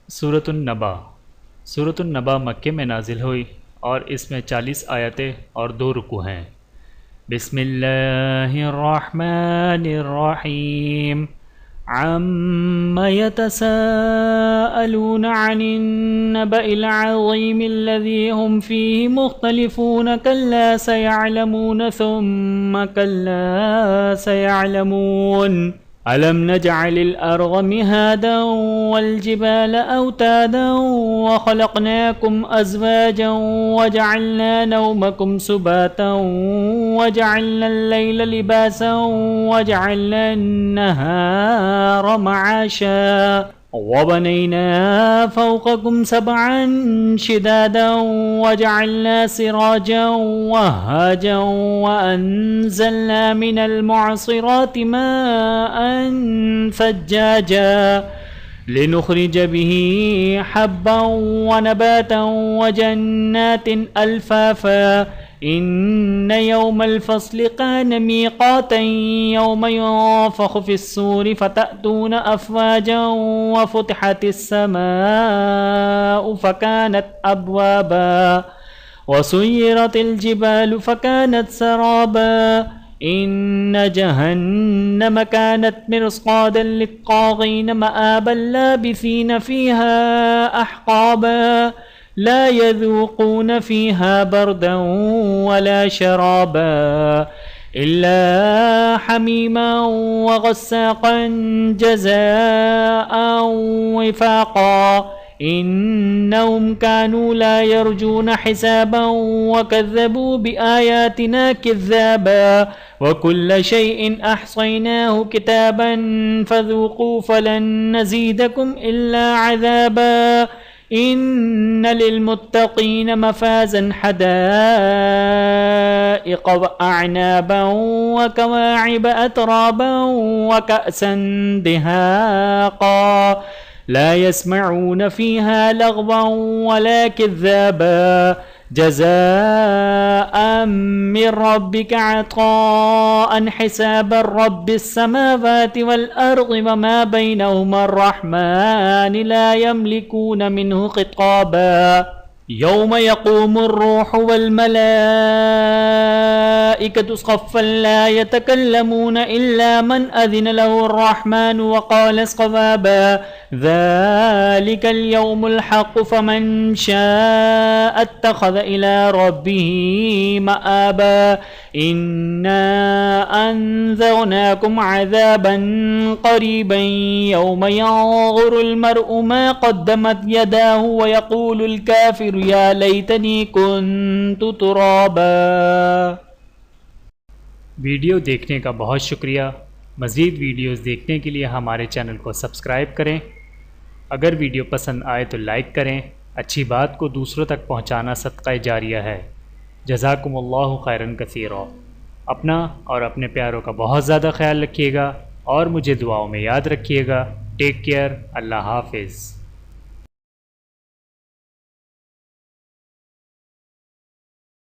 सूरतुन-नबा। सूरतुन-नबा मक्के में नाजिल हुई और इसमें 40 आयतें और 2 रुकू हैं। बिस्मिल्लाहिर्रहमानिर्रहीम। अम्मा यतसाअलून अनिन-नबइल अज़ीमिल्लज़ी हुम फ़ीहि मुख्तलिफ़ून कल्ला सयअलमून सुम्मा कल्ला सयअलमून। अलम नजअलिल अर्ज़ मिहादन वल जिबाल औतादन व खलक़नाकुम अज़वाजन व जअलना नौमकुम सुबातन व जअलना अल-लैला लिबासन व जअलना अन-नहार मआशा व बनैना फ़ौक़कुम सबअन शिदादन व जअलना सिराजन वहाजन व अंज़लना मिनल मुअसिराति माअन सज्जाजा लिनुख़रिज बिही हब्बन व नबातन व जन्नातिन अल्फ़ाफ़ा। इन्न यौमल फ़स्लि कान मीक़ातन यौम युन्फ़ख़ु फ़िस्सूरि फ़तअतून अफ़वाजन व फ़ुतिहतिस समाअु फ़कानत अब्वाबा व सुय्यिरतिल जिबालु फ़कानत सराबा। इन्न जहन्नम कानत मिर्सादन लित्ताग़ीन मआबन लाबिसीन फ़ीहा अहक़ाबा ला यज़ूक़ून फ़ीहा बरदन वला शराबा इल्ला हमीमन व ग़स्साक़न जज़ाअन विफ़ाक़ा। इन्नहुम कानू ला यरजून हिसाबन व कज़्ज़बू बिआयातिना किज़्ज़ाबा व कुल्ल शैइन अहसैनाहु किताबन फ़ज़ूक़ू फ़लन नज़ीदकुम इल्ला अज़ाबा। इन्न लिलमुत्तक़ीन मफ़ाज़न हदाइक़ व अअनाबन व कवाइब अतराबन व कअसन दिहाक़ा ला यस्मऊन फ़ीहा लग़वन वला किज़्ज़ाबा जज़ाअन मिन रब्बिक अताअन हिसाबा रब्बिस समावाति वल अर्ज़ि व मा बैनहुमा अर्रहमान ला यमलिकून मिन्हु ख़िताबा। यौम यक़ूमुर रूहु वल मलाइकतु सफ़्फ़न ला यतकल्लमून इल्ला मन अज़िन लहुर्रहमानु व क़ाल सवाबा। ज़ालिकल यौमुल हक़्क़ु फ़मन शाअ अत्तख़ज़ इला रब्बिही मआबा। इन्ना अंज़रनाकुम अज़ाबन क़रीबन यौम यंज़ुरुल मर्'ु मा क़द्दमत यदाहु व यक़ूलुल काफ़िरु या लैतनी कुन्तु तुराबा। वीडियो देखने का बहुत शुक्रिया। मज़ीद वीडियोज़ देखने के लिए हमारे चैनल को सब्सक्राइब करें। अगर वीडियो पसंद आए तो लाइक करें। अच्छी बात को दूसरों तक पहुंचाना सदक़ा जारिया है। जज़ाकुमुल्लाहु खैरन कसीरा। अपना और अपने प्यारों का बहुत ज़्यादा ख्याल रखिएगा और मुझे दुआओं में याद रखिएगा। Take care. अल्लाह हाफ़िज़।